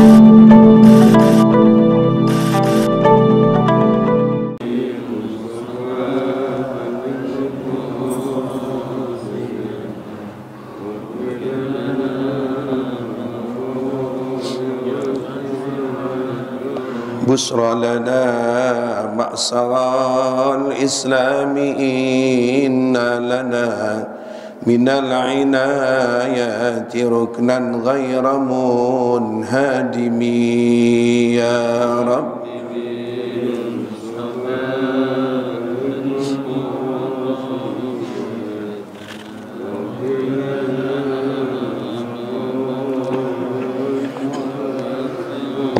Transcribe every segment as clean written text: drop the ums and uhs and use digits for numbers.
بشرى لنا معشر الإسلام إنا لنا من العنايات ركنا غير منهدم يا رب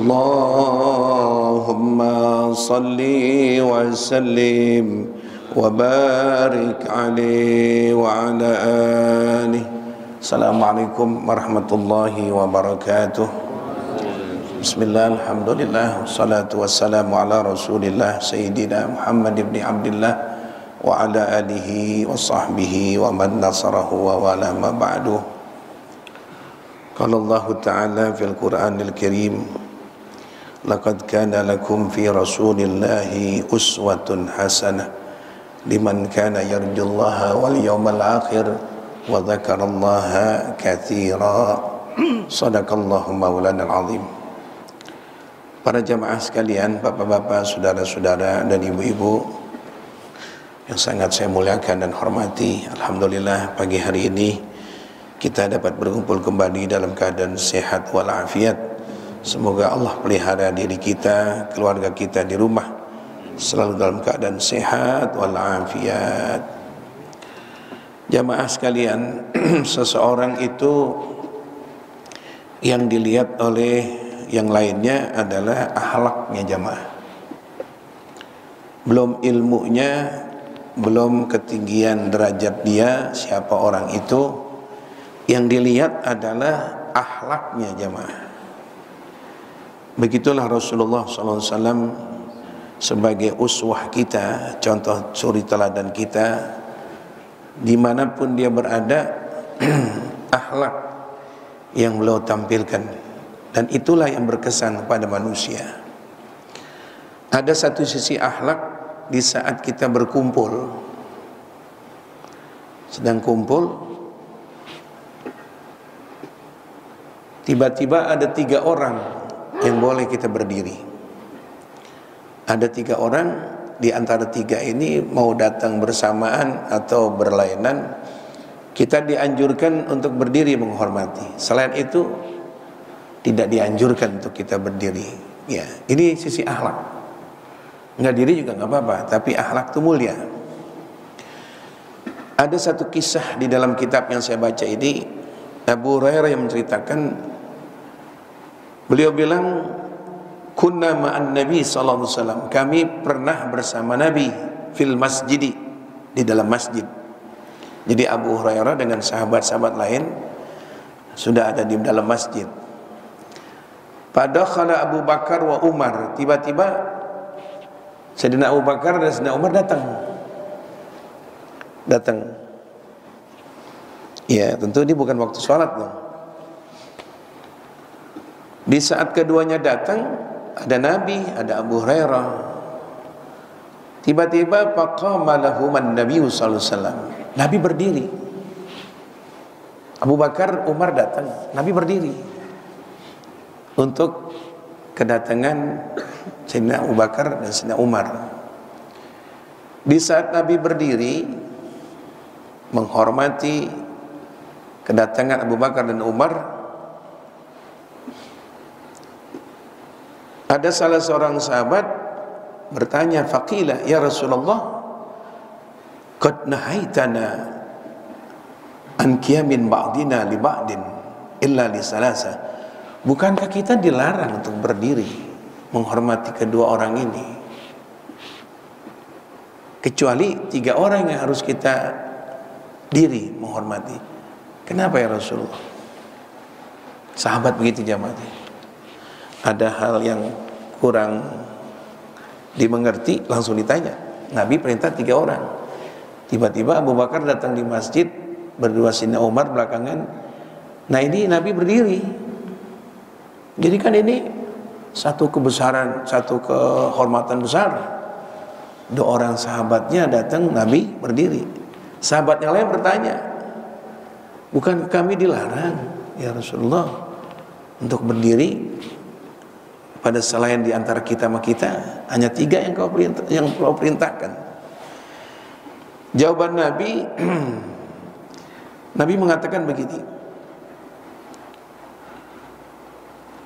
اللهم صل وسلم وبارك عليه وعلى آله. Assalamualaikum warahmatullahi wabarakatuh. Bismillah, alhamdulillah, wassalatu wassalamu ala rasulillah Sayyidina Muhammad ibn Abdillah wa ala alihi wa sahbihi wa man nasarahu wa wala ma ba'du. Qala Allah Ta'ala fil Qur'anil Karim, laqad kana lakum fi rasulillahi uswatun hasanah liman kana yarjullaha wal yawmal akhir wa dzakarallaha katsira. Shadaqallahu maulana al-azim. Para jamaah sekalian, bapak-bapak, saudara-saudara dan ibu-ibu yang sangat saya muliakan dan hormati, alhamdulillah pagi hari ini kita dapat berkumpul kembali dalam keadaan sehat walafiat. Semoga Allah pelihara diri kita, keluarga kita di rumah selalu dalam keadaan sehat walafiat. Jamaah sekalian, seseorang itu yang dilihat oleh yang lainnya adalah akhlaknya jamaah. Belum ilmunya, belum ketinggian derajat dia, siapa orang itu. Yang dilihat adalah akhlaknya jamaah. Begitulah Rasulullah SAW sebagai uswah kita, contoh suri teladan kita, dimanapun dia berada, akhlak yang beliau tampilkan, dan itulah yang berkesan kepada manusia. Ada satu sisi akhlak di saat kita berkumpul, sedang kumpul, tiba-tiba ada 3 orang yang boleh kita berdiri. Ada 3 orang, di antara 3 ini mau datang bersamaan atau berlainan, kita dianjurkan untuk berdiri menghormati. Selain itu tidak dianjurkan untuk kita berdiri. Ya, ini sisi akhlak. Nggak diri juga nggak apa-apa, tapi akhlak itu mulia. Ada satu kisah di dalam kitab yang saya baca ini, Abu Hurairah yang menceritakan. Beliau bilang, kunna ma'an Nabi sallallahu alaihi wasallam, kami pernah bersama Nabi fil masjidi, di dalam masjid. Jadi Abu Hurairah dengan sahabat-sahabat lain sudah ada di dalam masjid. Padakhala Abu Bakar wa Umar, tiba-tiba Sayyidina Abu Bakar dan Sayyidina Umar datang. Ya, tentu ini bukan waktu sholat dong. Di saat keduanya datang, ada Nabi, ada Abu Hurairah. Tiba-tiba faqama lahuman Nabi sallallahu alaihi wasallam. Nabi berdiri. Abu Bakar, Umar datang, Nabi berdiri untuk kedatangan Sayyidina Abu Bakar dan Sayyidina Umar. Di saat Nabi berdiri menghormati kedatangan Abu Bakar dan Umar, ada salah seorang sahabat bertanya, faqila ya Rasulullah, qad nahaitana an qiyamin ba'dina li ba'din illa li salasa. Bukankah kita dilarang untuk berdiri menghormati kedua orang ini, kecuali 3 orang yang harus kita diri menghormati? Kenapa ya Rasulullah? Sahabat begitu jamaah. Ada hal yang kurang dimengerti, langsung ditanya. Nabi perintah 3 orang. Tiba-tiba Abu Bakar datang di masjid, berdua Sayyidina Umar belakangan. Nah ini Nabi berdiri. Jadi kan ini satu kebesaran, satu kehormatan besar. Dua orang sahabatnya datang, Nabi berdiri. Sahabat yang lain bertanya, bukan kami dilarang ya Rasulullah untuk berdiri pada selain di antara kita sama kita, hanya 3 yang kau perintahkan. Jawaban Nabi, Nabi mengatakan begini,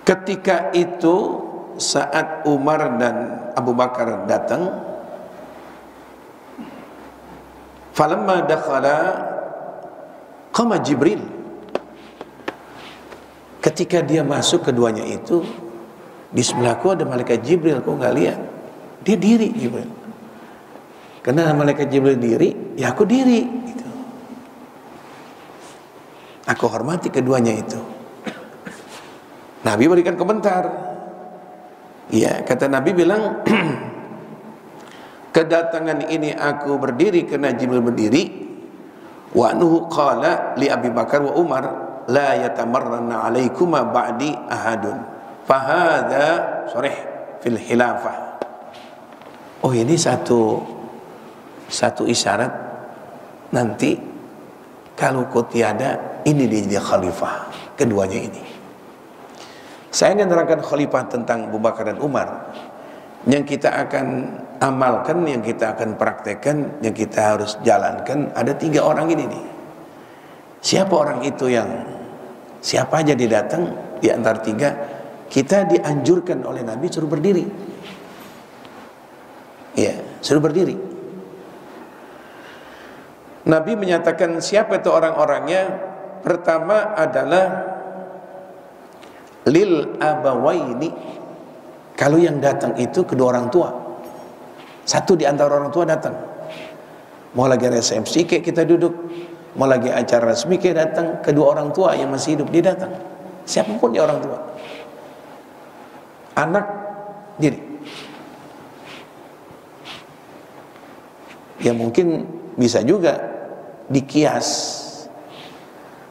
ketika itu saat Umar dan Abu Bakar datang, falamma dakhala qama Jibril. Ketika dia masuk, keduanya itu, di sebelahku ada malaikat Jibril, kok nggak lihat? Dia diri Jibril. Karena malaikat Jibril diri, ya aku diri. Gitu. Aku hormati keduanya itu. Nabi berikan komentar. Ya, kata Nabi bilang, kedatangan ini aku berdiri karena Jibril berdiri. Wa anhu qala li Abi Bakar wa Umar la yatamarranna alaikuma ba'di ahadun. Fahadha sharih fil khilafah. Oh, ini satu isyarat nanti kalau kau tiada, ini dia khalifah keduanya ini. Saya ingin menerangkan khalifah tentang Abu Bakar dan Umar yang kita akan amalkan, yang kita akan praktekkan, yang kita harus jalankan. Ada 3 orang ini nih. Siapa orang itu? Yang siapa aja dia datang di antara 3, kita dianjurkan oleh Nabi suruh berdiri. Ya, suruh berdiri. Nabi menyatakan siapa itu orang-orangnya. Pertama adalah lil abawaini. Kalau yang datang itu kedua orang tua, satu di antara orang tua datang. Mau lagi resepsi kayak kita duduk, mau lagi acara resmi kayak datang, kedua orang tua yang masih hidup dia datang. Siapapun dia orang tua. Anak diri. Ya mungkin bisa juga dikias,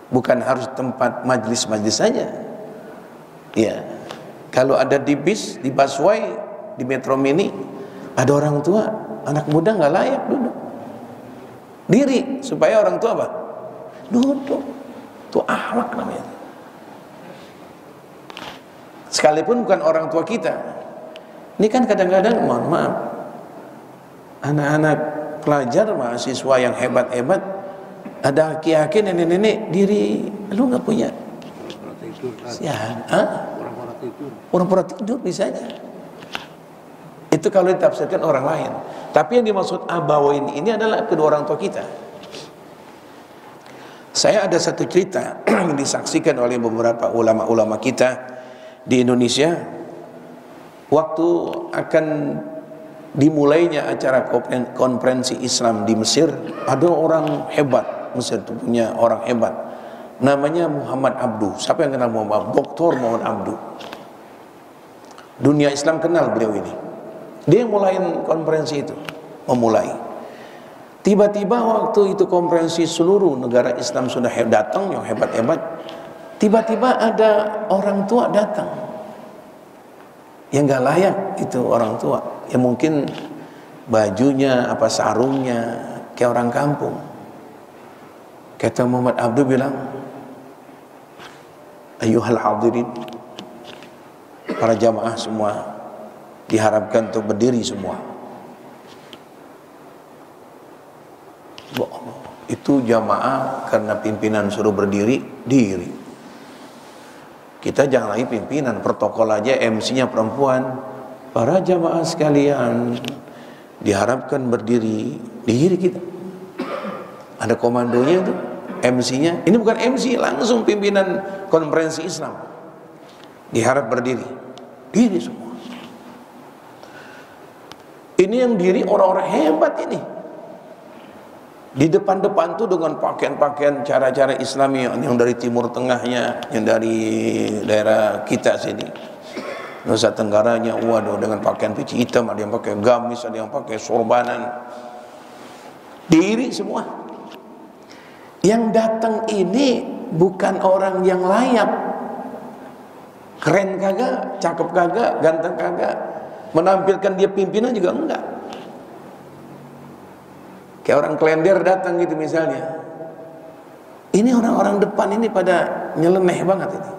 bukan harus tempat majlis-majlis saja. Ya, kalau ada di bis, di busway, di metro mini, ada orang tua, anak muda nggak layak duduk. Diri, supaya orang tua apa? Duduk. Itu akhlak namanya. Sekalipun bukan orang tua kita. Ini kan kadang-kadang, mohon maaf, anak-anak pelajar, mahasiswa yang hebat-hebat, ada aki-aki, nenek-nenek, diri, lu nggak punya. Ya, pura-pura tidur bisa aja. Itu kalau ditafsirkan orang lain. Tapi yang dimaksud abawain ini adalah kedua orang tua kita. Saya ada satu cerita yang disaksikan oleh beberapa ulama-ulama kita di Indonesia. Waktu akan dimulainya acara konferensi Islam di Mesir, ada orang hebat. Mesir itu punya orang hebat, namanya Muhammad Abduh. Siapa yang kenal Muhammad Abduh? Dr. Muhammad Abduh. Dunia Islam kenal beliau ini. Dia yang mulai konferensi itu, memulai. Tiba-tiba waktu itu konferensi seluruh negara Islam sudah datang, yang hebat-hebat. Tiba-tiba ada orang tua datang, yang gak layak itu orang tua. Ya mungkin bajunya, apa sarungnya, kayak orang kampung. Kata Muhammad Abduh bilang, ayyuhal hadirin, para jamaah semua diharapkan untuk berdiri semua. Itu jamaah karena pimpinan suruh berdiri, diri. Kita jangan lagi pimpinan, protokol aja MC-nya perempuan. Para jamaah sekalian diharapkan berdiri, diri kita. Ada komandonya tuh, MC-nya. Ini bukan MC, langsung pimpinan konferensi Islam. Diharap berdiri, diri semua. Ini yang diri orang-orang hebat ini. Di depan-depan tuh dengan pakaian-pakaian cara-cara Islami yang dari Timur Tengahnya, yang dari daerah kita sini, Nusa Tenggaranya, waduh, dengan pakaian peci hitam, ada yang pakai gamis, ada yang pakai sorbanan, diri semua. Yang datang ini bukan orang yang layak. Keren kagak, cakep kagak, ganteng kagak, menampilkan dia pimpinan juga enggak. Kayak orang klender datang gitu misalnya. Ini orang-orang depan ini pada nyeleneh banget ini.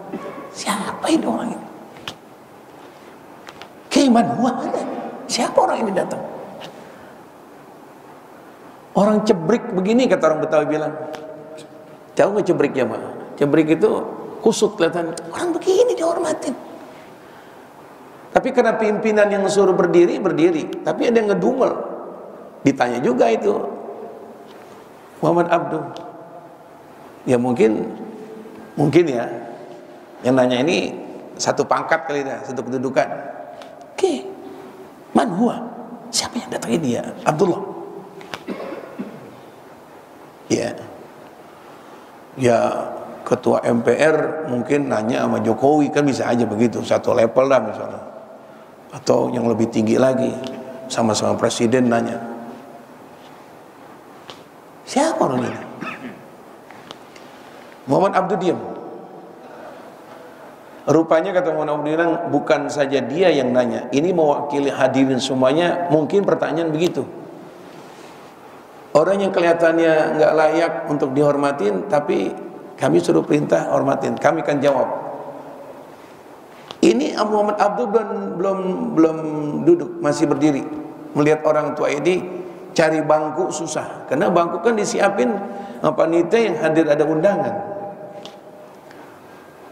Siapa ini orang ini? Keiman huwa ada. Siapa orang ini datang? Orang cebrik begini kata orang Betawi bilang. Tahu nggak cebrik ya, Pak? Cebrik itu kusut kelihatan. Orang begini dihormatin. Tapi karena pimpinan yang suruh berdiri, berdiri. Tapi ada yang ngedumel. Ditanya juga itu Muhammad Abduh. Ya mungkin ya. Yang nanya ini satu pangkat kali ya, satu kedudukan. Oke. Man huwa? Siapa yang datang ini ya? Abdullah. Ya. Ya ketua MPR mungkin nanya sama Jokowi, kan bisa aja begitu, satu level lah misalnya. Atau yang lebih tinggi lagi, sama-sama presiden nanya. Siapa orang ini? Muhammad Abduh diam. Rupanya kata Muhammad Abduh bilang, bukan saja dia yang nanya, ini mewakili hadirin semuanya. Mungkin pertanyaan begitu. Orang yang kelihatannya nggak layak untuk dihormatin, tapi kami suruh perintah hormatin, kami akan jawab. Ini Muhammad Abduh belum duduk, masih berdiri. Melihat orang tua ini cari bangku susah, karena bangku kan disiapin panitia yang hadir ada undangan.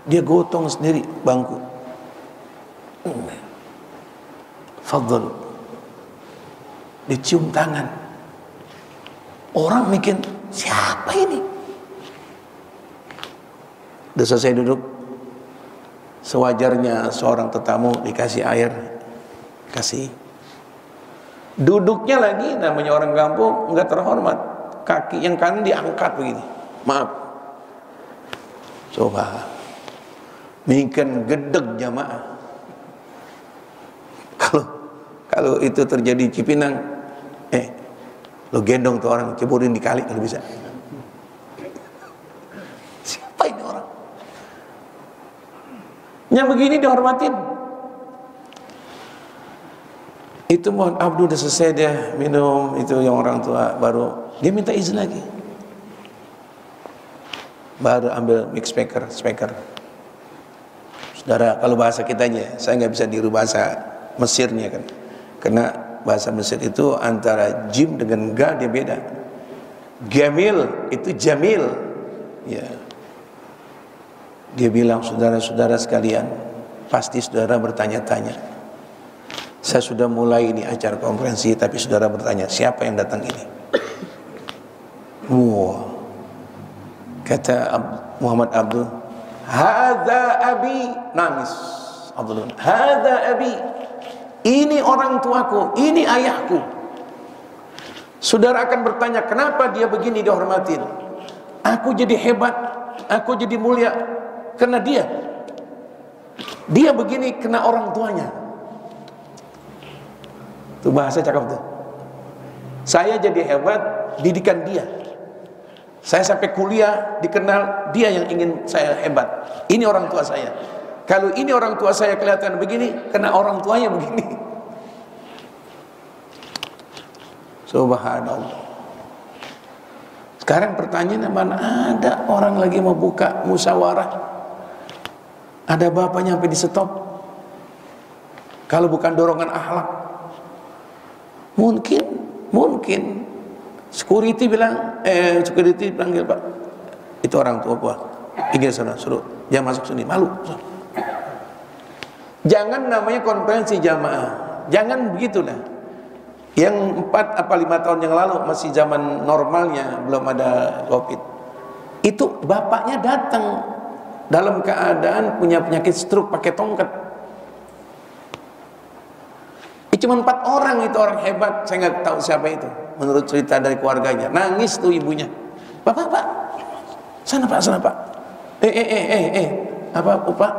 Dia gotong sendiri bangku. Fadl. Dicium tangan. Orang mikir, siapa ini? Udah selesai duduk, sewajarnya seorang tetamu dikasih air, kasih. Duduknya lagi namanya orang kampung nggak terhormat, kaki yang kanan diangkat begini. Maaf, coba, bikin gedeg jamaah. Kalau itu terjadi Cipinang, lo gendong tuh orang, ceburin di kali kalau bisa. Siapa ini orang? Yang begini dihormatin. Itu Muhammad Abduh udah selesai dia minum itu yang orang tua, baru dia minta izin lagi. Baru ambil mic speaker. Saudara, kalau bahasa kitanya, saya nggak bisa niru bahasa Mesirnya kan, karena bahasa Mesir itu antara jim dengan ga dia beda. Jamil itu jamil, ya. Dia bilang, saudara-saudara sekalian, pasti saudara bertanya-tanya. Saya sudah mulai ini acara konferensi, tapi saudara bertanya, siapa yang datang ini? Wah, kata Muhammad Abduh, hadza abi, nangis Abdullah, hadza abi, ini orang tuaku, ini ayahku. Saudara akan bertanya, kenapa dia begini dihormatin? Aku jadi hebat, aku jadi mulia karena dia begini kena orang tuanya. Itu bahasa cakep tuh. Saya jadi hebat didikan dia. Saya sampai kuliah dikenal dia yang ingin saya hebat. Ini orang tua saya. Kalau ini orang tua saya kelihatan begini, kena orang tuanya begini. Subhanallah. Sekarang pertanyaannya, mana ada orang lagi mau buka musyawarah, ada bapaknya sampai di stop. Kalau bukan dorongan akhlak, mungkin security bilang, security panggil, Pak, itu orang tua gua, pergi sana, suruh jangan masuk sini, malu. Jangan namanya konferensi jamaah, jangan begitulah. Yang 4 apa 5 tahun yang lalu, masih zaman normalnya, belum ada COVID, itu bapaknya datang dalam keadaan punya penyakit stroke, pakai tongkat. Cuma 4 orang, itu orang hebat, saya nggak tahu siapa itu, menurut cerita dari keluarganya. Nangis tuh ibunya, pak, sana pak, apa pak,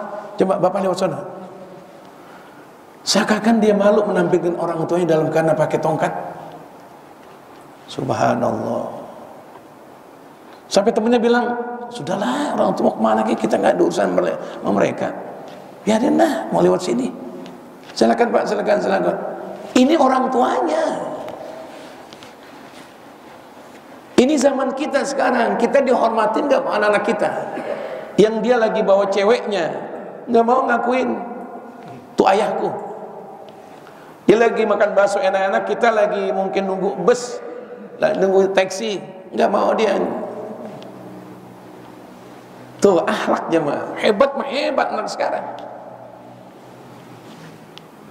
coba bapak lewat sana. Seakan-akan dia malu menampilkan orang tuanya dalam keadaan pakai tongkat. Subhanallah. Sampai temennya bilang, sudahlah, orang tua kemana, kita nggak ada urusan sama mereka. biarin lah, mau lewat sini. Silakan Pak, silakan. Ini orang tuanya. Ini zaman kita sekarang, kita dihormatin gak anak-anak kita? Yang dia lagi bawa ceweknya, gak mau ngakuin, tuh ayahku. Dia lagi makan bakso enak-enak, kita lagi mungkin nunggu bus, nunggu taksi, gak mau dia. Tuh akhlak jemaah, hebat anak sekarang.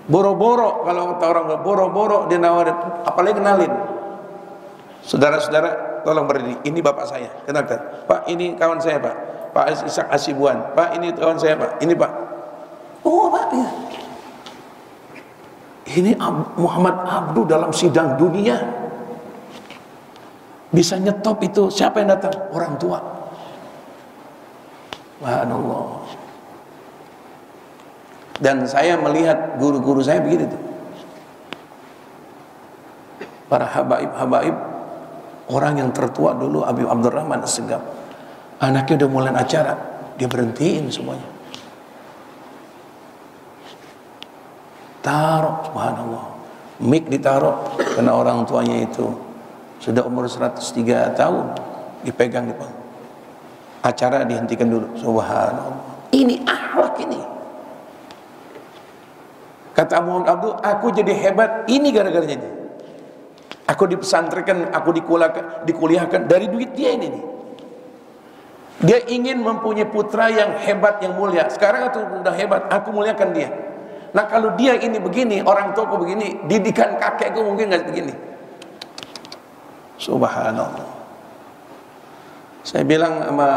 Boro-boro, kalau kata orang boro-boro dia nawarin, apalagi kenalin. Saudara-saudara, tolong berdiri. Ini bapak saya, kenalkan. Pak, ini kawan saya Pak. Pak Ishak Asibuan. Pak, ini kawan saya Pak. Ini Pak. Oh Pak, ya. Ini Muhammad Abdu dalam sidang dunia. Bisa nyetop itu. Siapa yang datang? Orang tua. Subhanallah. Dan saya melihat guru-guru saya begitu tuh. Para habaib, orang yang tertua dulu Habib Abdurrahman As-Segaf. Anaknya udah mulai acara, dia berhentiin semuanya. Taruh, subhanallah. Mic ditaruh karena orang tuanya itu sudah umur 103 tahun, dipegang di panggung. Acara dihentikan dulu. Subhanallah. Ini akhlak ini. Kata Muhammad Abdul, aku jadi hebat ini gara-garanya ini. Aku dipesantrenkan, aku dikuliahkan dari duit dia ini nih. Dia ingin mempunyai putra yang hebat, yang mulia. Sekarang itu udah hebat, aku muliakan dia. Nah kalau dia ini begini, orang tuaku begini, didikan kakekku mungkin nggak begini. Subhanallah. Saya bilang sama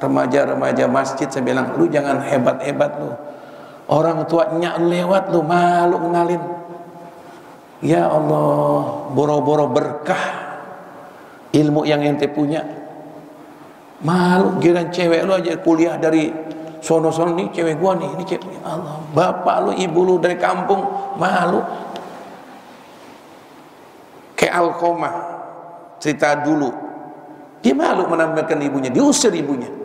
remaja-remaja masjid, saya bilang, lu jangan hebat-hebat lu. Orang tuanya lewat lu, malu kenalin. Ya Allah, boro-boro berkah ilmu yang ente punya. Malu giran cewek lu aja kuliah dari sono-sono, nih cewek gua nih, ini cewek. Ya Allah, bapak lu, ibu lu dari kampung, malu. Kayak Alqamah cerita dulu, dia malu menampilkan ibunya, diusir ibunya.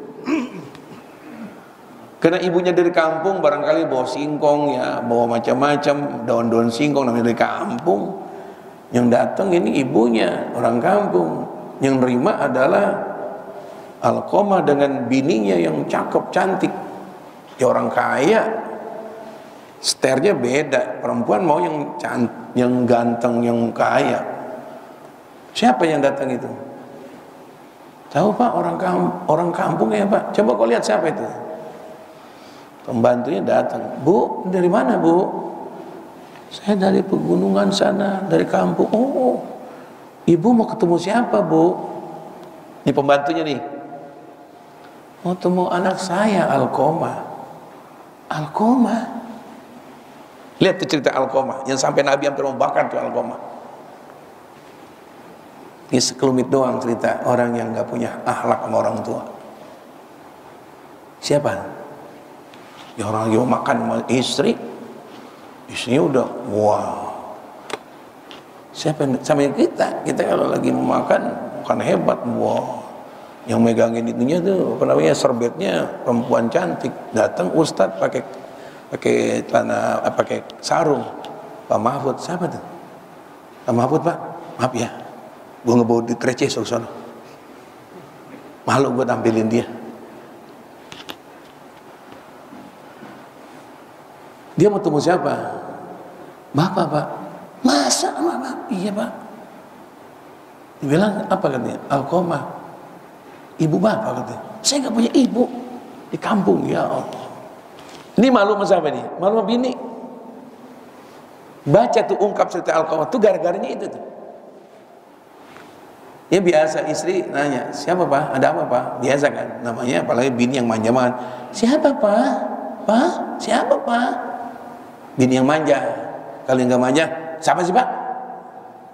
Karena ibunya dari kampung, barangkali bawa singkong ya, bawa macam-macam daun-daun singkong namanya dari kampung. Yang datang ini ibunya orang kampung, yang nerima adalah Alqamah dengan bininya yang cakep cantik. Ya orang kaya, sternya beda. Perempuan mau yang cantik, yang ganteng, yang kaya. Siapa yang datang itu? Tahu Pak, orang kampung ya Pak. Coba kau lihat siapa itu. Pembantunya datang, Bu, dari mana Bu? Saya dari pegunungan sana, dari kampung. Oh, ibu mau ketemu siapa Bu? Ini pembantunya nih. Mau temu anak saya, Alqamah. Alqamah. Lihat tuh cerita Alqamah, yang sampai Nabi hampir membakar tuh Alqamah. Ini sekelumit doang cerita orang yang gak punya akhlak sama orang tua. Siapa? Ya orang lagi mau makan sama istrinya udah wow. Siapa sama kita kalau lagi mau makan hebat, wow. Yang megangin itunya tuh apa namanya, serbetnya perempuan cantik. Datang ustadz pakai celana, pakai sarung. Pak Mahfud, siapa tuh? Pak Mahfud Pak, maaf ya, gua ngebawa di receh sono. Malu gua tampilin dia. Dia mau temu siapa? Bapak Pak. Masa Bapak? Iya Pak. Dia bilang apa katanya? Alqamah. Ibu Bapak katanya. Saya gak punya ibu di kampung, ya Allah. Ini malu sama siapa nih? Malu sama bini. Baca tuh ungkap cerita Alqamah tuh gara-garanya itu tuh. Ya biasa istri nanya, siapa Pak? Ada apa Pak? Biasa kan? Namanya apalagi bini yang manja-manjan. Siapa Pak? Pak? Siapa Pak? Bini yang manja. Kalau yang gak manja, siapa sih Pak?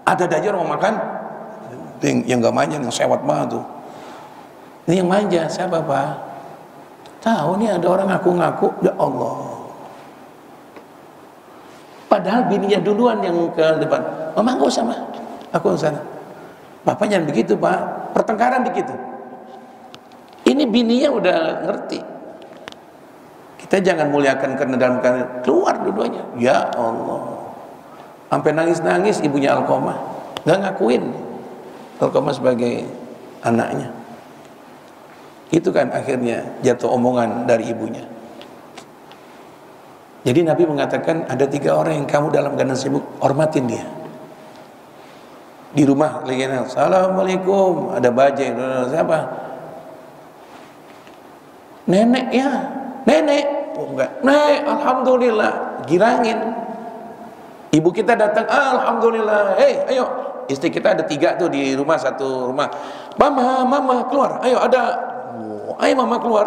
Ada aja orang mau makan. Yang gak manja, yang sewot banget tuh. Ini yang manja, siapa Pak? Tahu nih ada orang ngaku-ngaku, ya Allah. Padahal bininya duluan yang ke depan. Mama gak usah Mah, aku ke sana. Bapak jangan begitu Pak, pertengkaran begitu. Ini bininya udah ngerti. Kita jangan muliakan karena dalam keadaan keluar dua-duanya. Ya Allah, sampai nangis-nangis ibunya Alqamah, nggak ngakuin Alqamah sebagai anaknya. Itu kan akhirnya jatuh omongan dari ibunya. Jadi Nabi mengatakan ada 3 orang yang kamu dalam keadaan sibuk, hormatin dia. Di rumah lagi, assalamualaikum, ada bajai, siapa? Nenek ya, nenek. Oh enggak, nenek, alhamdulillah, girangin. Ibu kita datang, alhamdulillah, ayo. Istri kita ada 3 tuh di rumah, satu rumah. Mama keluar, ayo ada. Ayo mama keluar.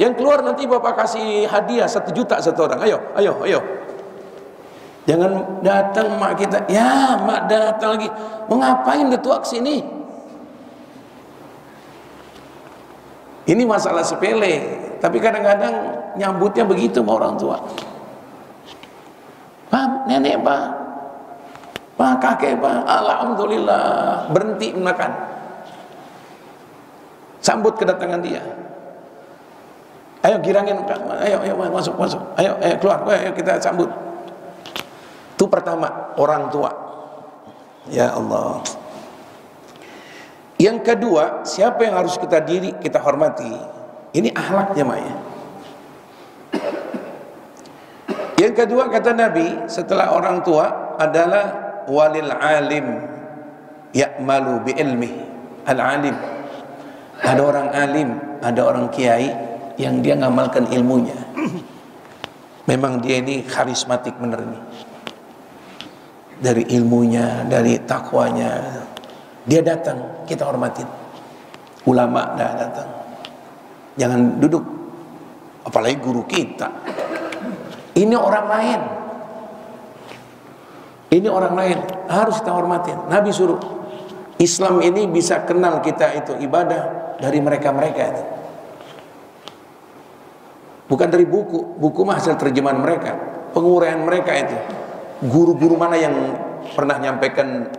Yang keluar nanti bapak kasih hadiah 1 juta satu orang. Ayo. Jangan datang mak kita. Ya mak datang lagi. Mau ngapain udah tua kesini? Ini masalah sepele, tapi kadang-kadang nyambutnya begitu sama orang tua. Pak, nenek pak, kakek pak, alhamdulillah, berhenti makan. Sambut kedatangan dia. Ayo girangin, ayo masuk, ayo keluar, ayo kita sambut. Itu pertama, orang tua. Ya Allah. Yang kedua, siapa yang harus kita hormati? Ini akhlak jemaah. Yang kedua kata Nabi, setelah orang tua adalah walil alim ya'malu bi ilmi. Al-alim. Ada orang alim, ada orang kiai yang dia ngamalkan ilmunya. Memang dia ini karismatik bener nih. Dari ilmunya, dari takwanya, dia datang, kita hormatin. Ulama dah datang, jangan duduk, apalagi guru kita. Ini orang lain, ini orang lain, harus kita hormatin. Nabi suruh. Islam ini bisa kenal kita itu ibadah dari mereka-mereka itu. Bukan dari buku mah hasil terjemahan mereka, penguraian mereka itu. Guru-guru mana yang pernah nyampaikan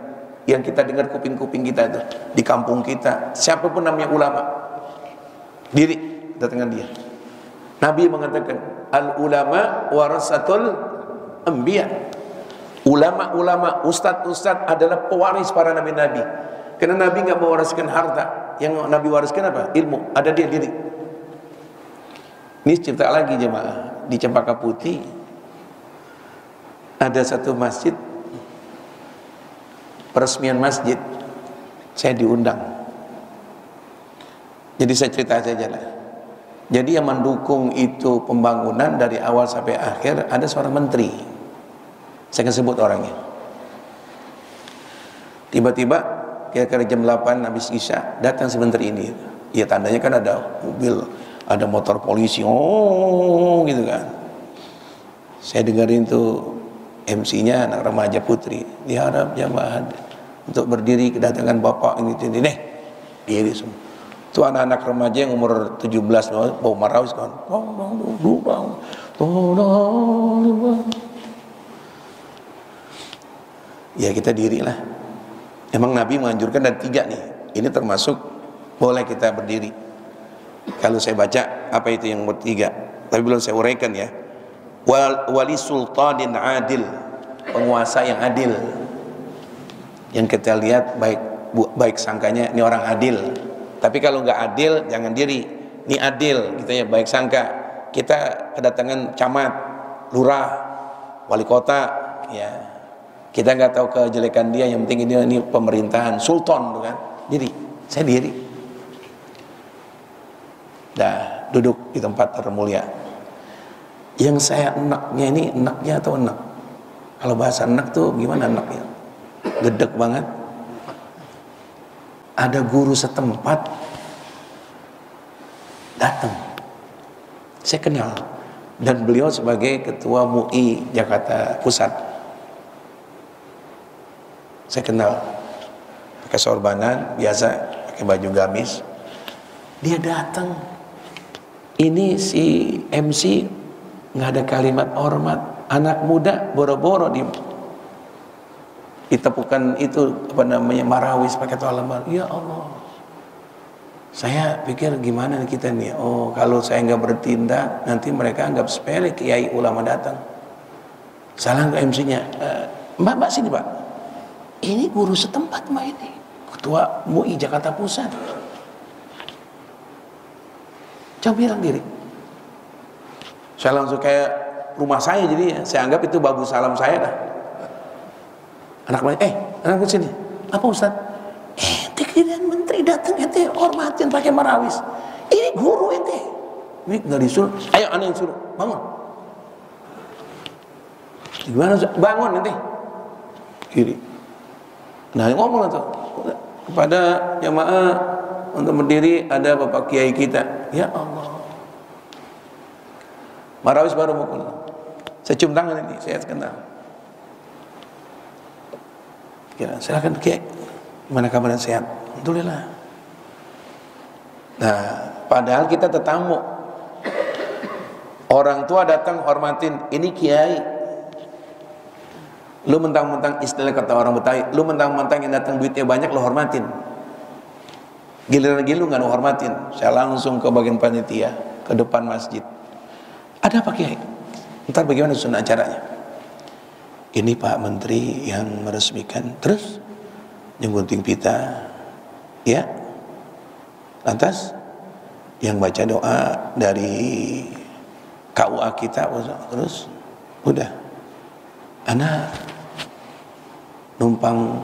yang kita dengar kuping-kuping kita itu di kampung kita, siapapun namanya ulama, diri datangkan dia. Nabi mengatakan al ulama warasatul anbiya. Ulama-ulama, ustadz-ustadz adalah pewaris para nabi-nabi. Karena Nabi nggak mewariskan harta, yang Nabi wariskan apa? Ilmu. Ada dia diri. Ini cerita lagi jemaah, di Cempaka Putih ada satu masjid, peresmian masjid, saya diundang. Jadi saya cerita saja lah. Jadi yang mendukung itu pembangunan dari awal sampai akhir ada seorang menteri. Saya akan sebut orangnya. Tiba-tiba kira-kira jam 8 habis Isya datang si menteri ini. Ya tandanya kan ada mobil, ada motor polisi, gitu kan. Saya dengerin tuh MC-nya anak remaja putri, diharap jamaah untuk berdiri kedatangan bapak ini nih, diri semua. Itu anak-anak remaja yang umur 17 bau marawis kan. Ya kita dirilah. Emang Nabi menganjurkan dan 3 nih. Ini termasuk boleh kita berdiri. Kalau saya baca apa itu yang nomor 3, tapi belum saya uraikan ya. Wali sultanin adil, penguasa yang adil. Yang kita lihat baik sangkanya ini orang adil. Tapi kalau nggak adil jangan diri. Ini adil, kita ya baik sangka. Kita kedatangan camat, lurah, wali kota, ya. Kita nggak tahu kejelekan dia, yang penting ini pemerintahan, sultan, bukan? Diri, saya diri. Dah duduk di tempat termulia. Yang saya enaknya ini, enaknya atau enak? Kalau bahasa enak tuh gimana enaknya? Gedek banget. Ada guru setempat datang, saya kenal, dan beliau sebagai ketua MUI Jakarta Pusat. Saya kenal, pakai sorbanan biasa, pakai baju gamis. Dia datang, ini si MC nggak ada kalimat hormat, anak muda boro-boro ditepukan itu apa namanya marawis pakai toalam. Ya Allah, Saya pikir gimana nih kita nih, oh kalau saya nggak bertindak nanti mereka anggap sepele kiai ulama datang. Salah ke MC-nya, mbak sini pak, ini guru setempat mbak, ini ketua MUI Jakarta Pusat. Coba bilang diri. Saya langsung kayak rumah saya, jadi ya saya anggap itu babu salam saya dah. Anak sini, apa Ustaz? Kalian menteri datang ente hormatin pakai marawis. Ini guru ente. Ini nggak disuruh. Ayo anak yang suruh bangun. Gimana bangun ente? Kiri. Nah ngomong tuh kepada jamaah untuk berdiri, ada bapak kiai kita. Ya Allah. Marawis baru mukul. Saya cium tangan ini, saya kenal. Kira silakan kiai. Gimana kabarnya, sehat? Alhamdulillah. Nah, padahal kita tetamu. Orang tua datang hormatin, ini kiai. Lu mentang-mentang, istilah kata orang Betawi, lu mentang-mentang yang datang duitnya banyak lu hormatin. Giliran lu nggak lu hormatin. Saya langsung ke bagian panitia, ke depan masjid. Ada apa kiai? Ntar bagaimana susun acaranya? Ini Pak Menteri yang meresmikan. Terus yang gunting pita, ya. Lantas yang baca doa dari KUA kita, terus udah. Anak numpang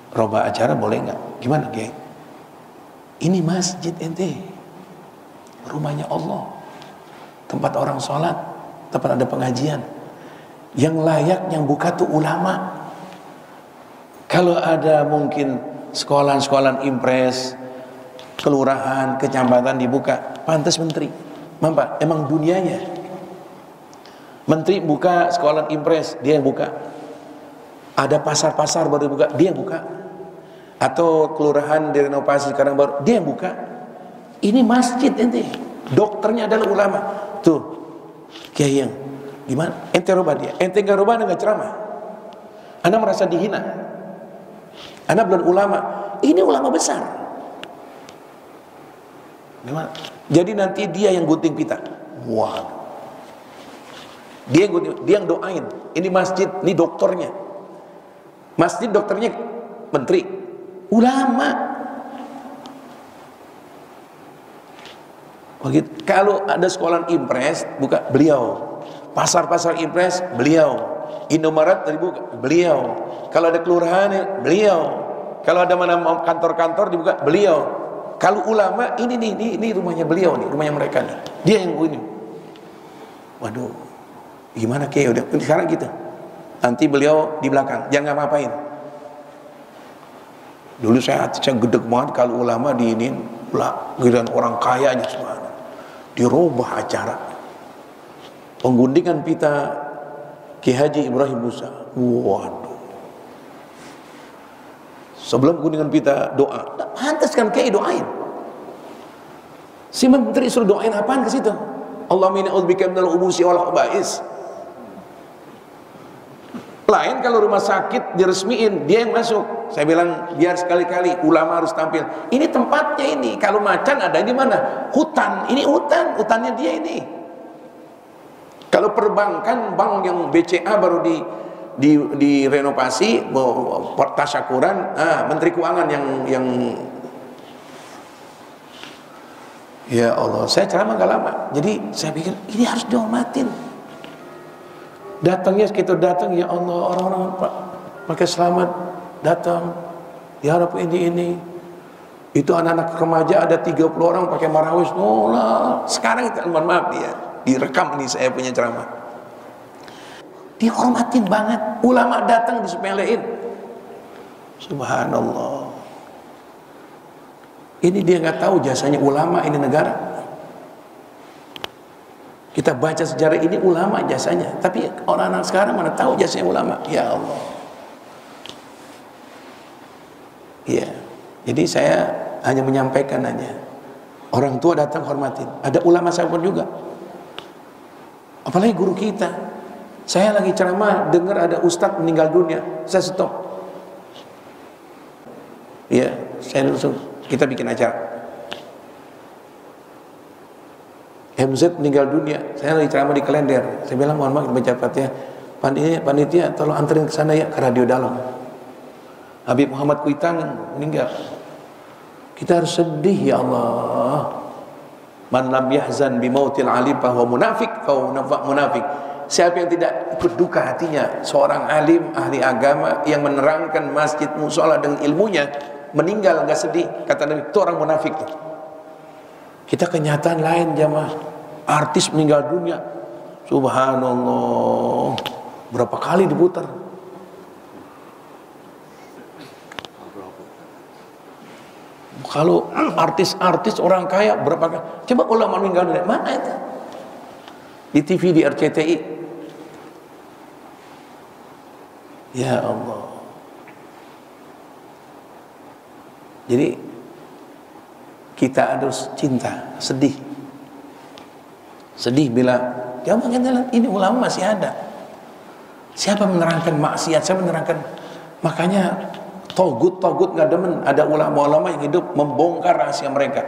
roba acara boleh nggak? Gimana Kiai? Ini masjid ente, rumahnya Allah, tempat orang sholat, tempat ada pengajian. Yang layak yang buka tuh ulama. Kalau ada mungkin sekolah-sekolah impres, kelurahan, kecamatan dibuka, pantas menteri. Mampak, emang dunianya. Menteri buka sekolah impres, dia yang buka. Ada pasar-pasar baru dibuka, dia yang buka. Atau kelurahan direnovasi sekarang baru, dia yang buka. Ini masjid ente, dokternya adalah ulama. Tuh, kiai yang gimana? Ente rubah dia, ente nggak rubah, nggak ceramah. Anda merasa dihina. Anda belum ulama, ini ulama besar. Gimana? Jadi nanti dia yang gunting pita. Wah, dia yang gunting, dia yang doain. Ini masjid, ini dokternya. Masjid dokternya menteri, ulama. Begitu. Kalau ada sekolah impres, buka beliau. Pasar-pasar impres, beliau. Indomaret dibuka, beliau. Kalau ada kelurahan, beliau. Kalau ada mana kantor-kantor dibuka, beliau. Kalau ulama, ini rumahnya beliau nih, rumahnya mereka nih. Dia yang ini. Waduh, gimana Kiai? Udah sekarang gitu. Nanti beliau di belakang, jangan ngapain. Dulu saya gedeg banget kalau ulama diinin, giliran orang kaya aja semua. Dirubah acara. Pengguntingan pita Ki Haji Ibrahim Musa. Waduh. Sebelum guntingan pita doa. Pantas kan Kiai doain. Si menteri suruh doain apaan ke situ? Allahumma inni a'udzubika minal khubuthi wal khaba'is. Lain kalau rumah sakit diresmiin, dia yang masuk. Saya bilang biar sekali-kali ulama harus tampil. Ini tempatnya ini. Kalau macan ada di mana? Hutan. Ini hutan, hutannya dia ini. Kalau perbankan, bank yang BCA baru direnovasi, tasyakuran, Menteri Keuangan yang ya Allah, saya ceramah gak lama. Jadi saya pikir ini harus dihormatin. Datangnya kita datang, ya Allah, orang-orang pakai selamat datang, ya Rabb, ini itu anak-anak remaja ada 30 orang pakai marawis. Oh lah, sekarang itu mohon maaf dia direkam ini saya punya ceramah. Dihormatin banget, ulama datang disepelein. Subhanallah. Ini dia nggak tahu jasanya ulama ini negara. Kita baca sejarah ini ulama jasanya, tapi orang-orang sekarang mana tahu jasanya ulama. Ya Allah. Ya, jadi saya hanya menyampaikan aja. Orang tua datang hormatin. Ada ulama saya pun juga. Apalagi guru kita. Saya lagi ceramah, dengar ada ustadz meninggal dunia, saya stop. Ya, saya langsung kita bikin acara. MZ meninggal dunia, saya lagi ceramah di Klender, saya bilang mohon maaf baca Fatihah, panitia tolong anterin ke sana ya, ke radio dalam. Habib Muhammad Kuitang meninggal, kita harus sedih ya Allah. Man lam yahzan bimautil alim fahuwa munafik, munafik. Siapa yang tidak ikut duka hatinya seorang alim ahli agama yang menerangkan masjid mushola dengan ilmunya meninggal nggak sedih, kata Nabi, itu orang munafik tuh. Kita kenyataan lain jamaah, artis meninggal dunia, subhanallah, berapa kali diputar. Kalau artis-artis orang kaya berapa kali, coba ulama meninggal dunia, mana itu? Di TV, di RCTI. Ya Allah. Jadi kita harus cinta, sedih bila jangan ini ulama masih ada. Siapa menerangkan maksiat, siapa menerangkan, makanya togut nggak demen ada ulama-ulama yang hidup membongkar rahasia mereka.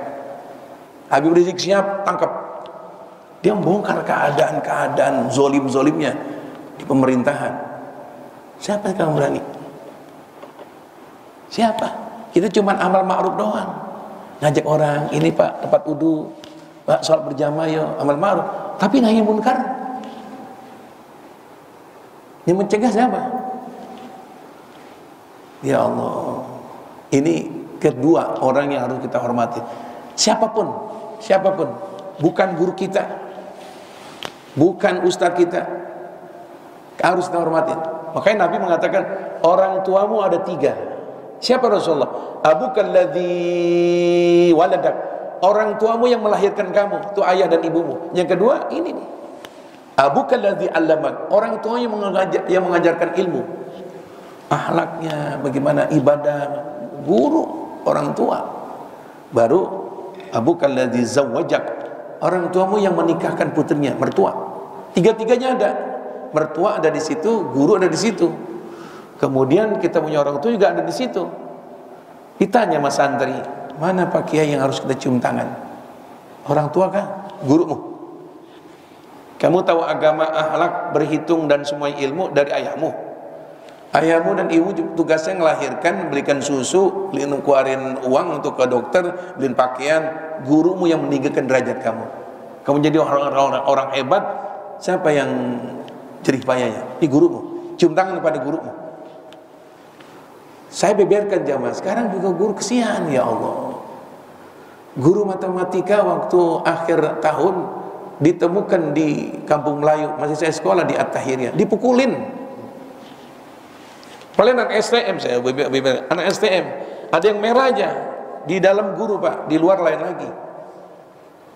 Habib Rizik Syihab tangkap, dia membongkar keadaan zolimnya di pemerintahan. Siapa yang kamu berani? Siapa? Kita cuma amal ma'ruf doang, ngajak orang, ini Pak tempat wudu, Pak sholat berjamaah yo, amal ma'ruf. Tapi nahi munkar, yang mencegah siapa? Ya Allah, ini kedua orang yang harus kita hormati. Siapapun, bukan guru kita, bukan ustaz kita, harus kita hormati. Makanya Nabi mengatakan orang tuamu ada 3. Siapa Rasulullah? Abukal ladzi waladak, orang tuamu yang melahirkan kamu, itu ayah dan ibumu. Yang kedua ini nih, abukal ladzi allamak, orang tuanya yang mengajarkan ilmu, akhlaknya bagaimana, ibadah, guru, orang tua. Baru abukal ladzi zawwajak, orang tuamu yang menikahkan putrinya, mertua. Tiga-tiganya ada, mertua ada di situ, guru ada di situ. Kemudian kita punya orang tua juga ada di situ. Ditanya mas santri, mana Pak Kiai yang harus kita cium tangan? Orang tua kah? Gurumu. Kamu tahu agama, akhlak, berhitung dan semua ilmu dari ayahmu. Ayahmu dan ibu tugasnya melahirkan, belikan susu, keluarin uang untuk ke dokter, beliin pakaian. Gurumu yang meninggikan derajat kamu. Kamu jadi orang hebat, siapa yang jerih payahnya? Ini gurumu. Cium tangan kepada gurumu. Saya beberkan jamaah, sekarang juga guru kesian ya Allah. Guru matematika waktu akhir tahun ditemukan di Kampung Melayu, masih saya sekolah di At-Tahiriyah, dipukulin. Paling anak STM, saya anak STM, ada yang merah aja di dalam guru Pak, di luar lain lagi.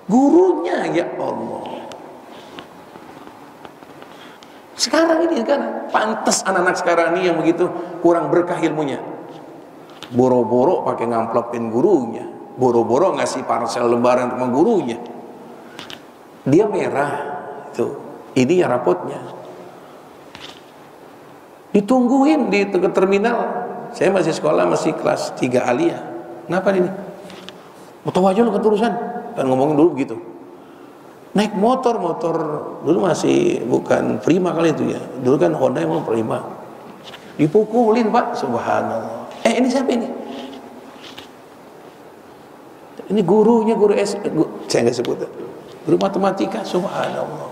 Gurunya ya Allah. Sekarang ini kan pantas anak-anak sekarang ini yang begitu kurang berkah ilmunya. Boro-boro pakai ngamplopin gurunya, boro-boro ngasih parcel lebaran sama gurunya. Dia merah itu. Ini ya rapotnya. Ditungguin di terminal. Saya masih sekolah, masih kelas 3 aliyah. Kenapa ini? Mau tahu aja lu keturusan. Kan ngomongin dulu begitu. Naik motor dulu masih bukan Prima kali itu ya, dulu kan Honda emang Prima, dipukulin Pak, subhanallah. Ini siapa ini? Ini gurunya, guru saya nggak sebut, guru matematika, subhanallah.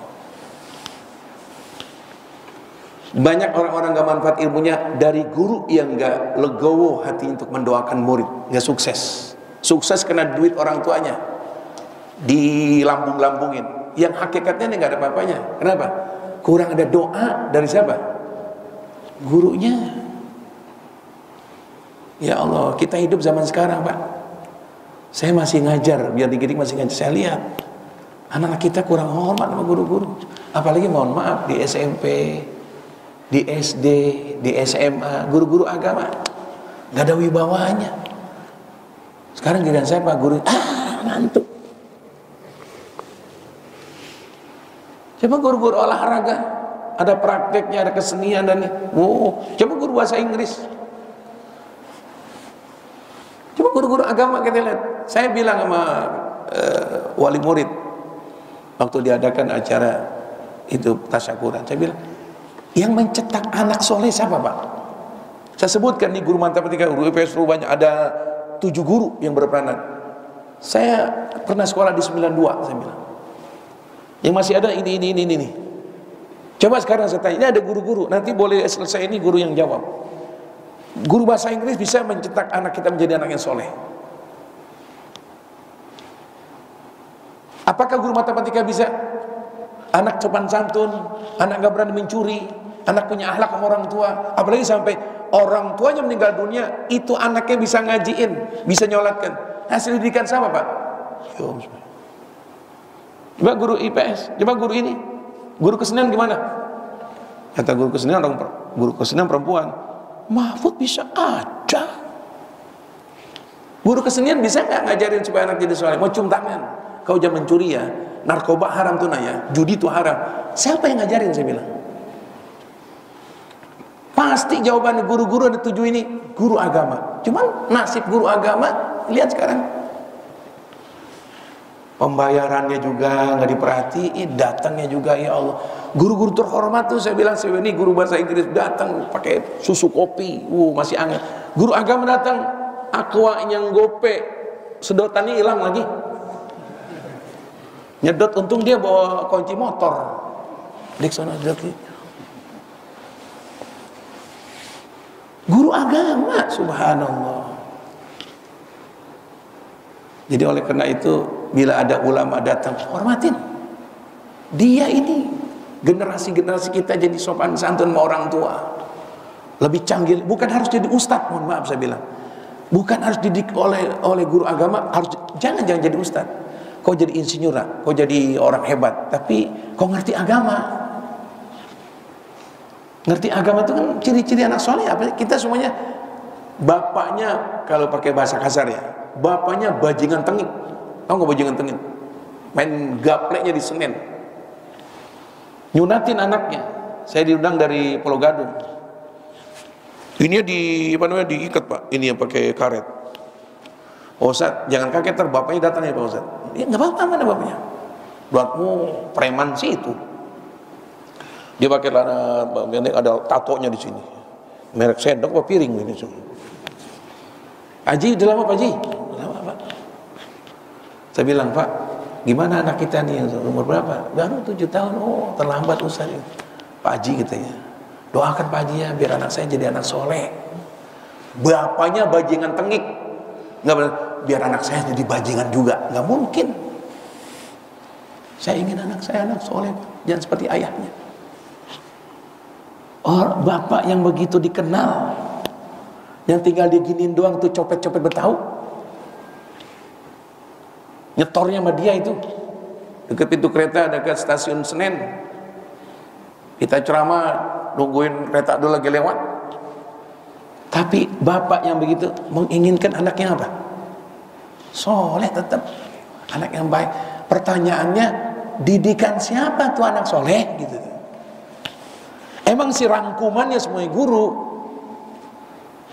Banyak orang-orang gak manfaat ilmunya dari guru yang gak legowo hati untuk mendoakan murid, gak sukses karena duit orang tuanya dilambung-lambungin, yang hakikatnya ini nggak ada apa-apanya. Kenapa? Kurang ada doa dari siapa? Gurunya. Ya Allah, kita hidup zaman sekarang Pak. Saya masih ngajar, biar dikit masih ngajar. Saya lihat anak-anak kita kurang hormat sama guru-guru. Apalagi mohon maaf di SMP, di SD, di SMA, guru-guru agama nggak ada wibawanya. Sekarang giliran saya Pak guru, ngantuk. Coba guru-guru olahraga, ada prakteknya, ada kesenian dan coba guru bahasa Inggris. Coba guru-guru agama kita lihat. Saya bilang sama wali murid waktu diadakan acara itu tasyakuran, saya bilang, yang mencetak anak soleh siapa Pak? Saya sebutkan nih guru matematika, guru IPS, guru banyak, ada 7 guru yang berperanan. Saya pernah sekolah di 92, saya bilang. Yang masih ada ini. Coba sekarang saya tanya, ini ada guru-guru, nanti boleh selesai ini guru yang jawab. Guru bahasa Inggris bisa mencetak anak kita menjadi anak yang soleh. Apakah guru matematika bisa? Anak sopan santun, anak gak berani mencuri, anak punya akhlak sama orang tua, apalagi sampai orang tuanya meninggal dunia, itu anaknya bisa ngajiin, bisa nyolatkan. Hasil didikan sama Pak. Coba guru IPS, coba guru ini, guru kesenian gimana? Kata guru kesenian perempuan, Mahfud bisa ada. Guru kesenian bisa nggak ngajarin supaya anak jadi soleh? Mau cium tangan, kau jangan mencuri ya, narkoba haram tuh ya, judi tuh haram. Siapa yang ngajarin, saya bilang? Pasti jawaban guru-guru ada 7 ini guru agama. Cuman nasib guru agama lihat sekarang, pembayarannya juga nggak diperhatiin, datangnya juga ya Allah. Guru-guru terhormat tuh saya bilang, saya ini guru bahasa Inggris datang pakai susu kopi, masih anget. Guru agama datang, aqua yang gope, sedotannya hilang lagi. Nyedot, untung dia bawa kunci motor. Dek sana dek. Guru agama, subhanallah. Jadi oleh karena itu, bila ada ulama datang, hormatin. Dia ini generasi-generasi kita jadi sopan santun sama orang tua, lebih canggih. Bukan harus jadi ustadz, mohon maaf saya bilang. Bukan harus didik oleh guru agama, jangan jadi ustadz. Kau jadi insinyur, kau jadi orang hebat, tapi kau ngerti agama. Ngerti agama itu kan ciri-ciri anak soleh. Apa? Kita semuanya, bapaknya kalau pakai bahasa kasar ya, bapaknya bajingan tengik. Tahu nggak bajingan tengik? Main gapleknya di Senen. Nyunatin anaknya. Saya diundang dari Pulau Gadung. Ini diikat Pak. Ini yang pakai karet. Pak Ustadz, jangan kaget bapaknya datang ya Pak Ustadz. Ya nggak apa-apa, mana bapaknya? Buatmu preman sih itu. Dia pakai ada tatonya di sini. Merek sendok apa piring ini semua. Haji, udah lama Pak Haji? Udah lama Pak. Saya bilang, Pak, gimana anak kita nih, umur berapa? Baru 7 tahun. Oh, terlambat Ustaz. Pak Haji katanya, doakan Pak Haji ya, biar anak saya jadi anak soleh. Bapaknya bajingan tengik. Nggak benar, biar anak saya jadi bajingan juga. Nggak mungkin. Saya ingin anak saya anak soleh, jangan seperti ayahnya. Bapak yang begitu dikenal, yang tinggal diginiin doang tuh copet-copet Betawi, nyetornya sama dia itu dekat pintu kereta, dekat stasiun Senen. Kita ceramah nungguin kereta dulu lagi lewat. Tapi bapak yang begitu menginginkan anaknya apa? Soleh tetap, anak yang baik. Pertanyaannya, didikan siapa tuh anak soleh gitu? Emang si rangkumannya semuanya guru,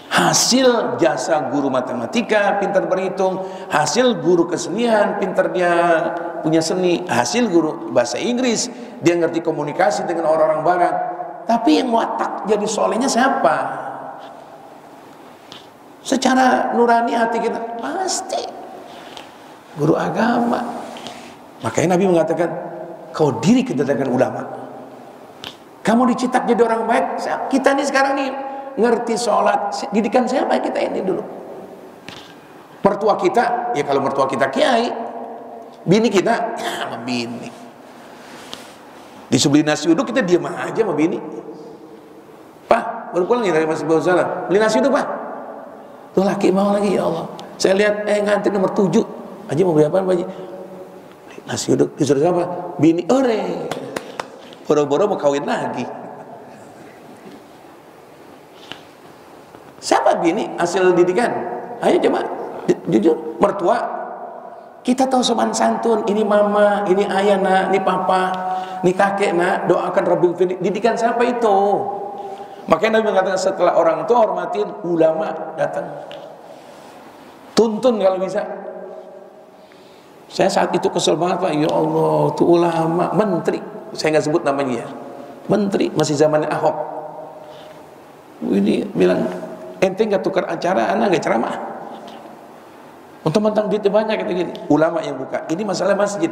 hasil jasa guru matematika pintar berhitung, hasil guru kesenian pintar dia punya seni, hasil guru bahasa Inggris dia ngerti komunikasi dengan orang-orang barat. Tapi yang watak jadi solehnya siapa? Secara nurani hati kita pasti guru agama. Makanya Nabi mengatakan, kau diri kedatangan ulama. Kamu dicetak jadi orang baik. Kita nih sekarang nih ngerti sholat, didikan siapa kita ini dulu? Mertua kita, ya kalau mertua kita kiai. Bini kita, ya sama bini. Disuruh beli nasi uduk, kita diam aja sama bini. Pak, baru pulang ya dari Masjid Bawah Salam, beli nasi uduk Pak. Tuh laki mau lagi, ya Allah. Saya lihat, ngantri nomor 7. Haji mau beli apaan Pak Haji? Nasi uduk, disuruh siapa? Bini, ore. Boro-boro mau kawin lagi. Siapa bini hasil didikan? Ayo coba jujur, mertua. Kita tahu sopan santun, ini mama, ini ayah nak, ini papa, ini kakek nak, doakan Rabbil Fili. Didikan siapa itu? Makanya Nabi mengatakan setelah orang tua hormatin, ulama datang. tuntun kalau bisa. Saya saat itu kesel banget Pak, ya Allah, itu ulama, menteri, saya nggak sebut namanya ya, menteri masih zamannya Ahok. Ini bilang, ente nggak tukar acara, anak nggak ceramah. Mentang-mentang duitnya banyak kata gini. Ulama yang buka, ini masalah masjid,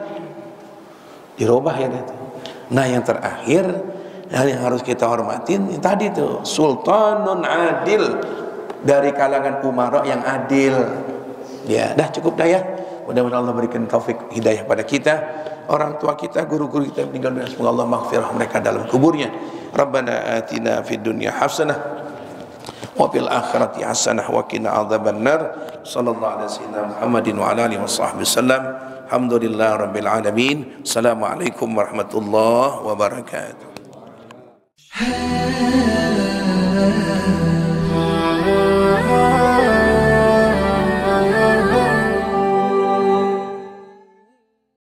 dirubah ya itu. Nah yang terakhir, yang harus kita hormatin tadi tuh, sultanun adil, dari kalangan umara yang adil. Ya, dah cukup dah ya. Mudah-mudahan Allah berikan taufik hidayah pada kita, orang tua kita, guru-guru kita meninggal dunia, semoga Allah maghfirah mereka dalam kuburnya. Rabbana atina fid dunya hasanah wa fil akhirati hasanah wa qina adzabannar. Sallallahu alaihi wasallam Muhammadin wa ala alihi washabbihi wasallam. Alhamdulillah rabbil alamin. Assalamualaikum warahmatullahi wabarakatuh.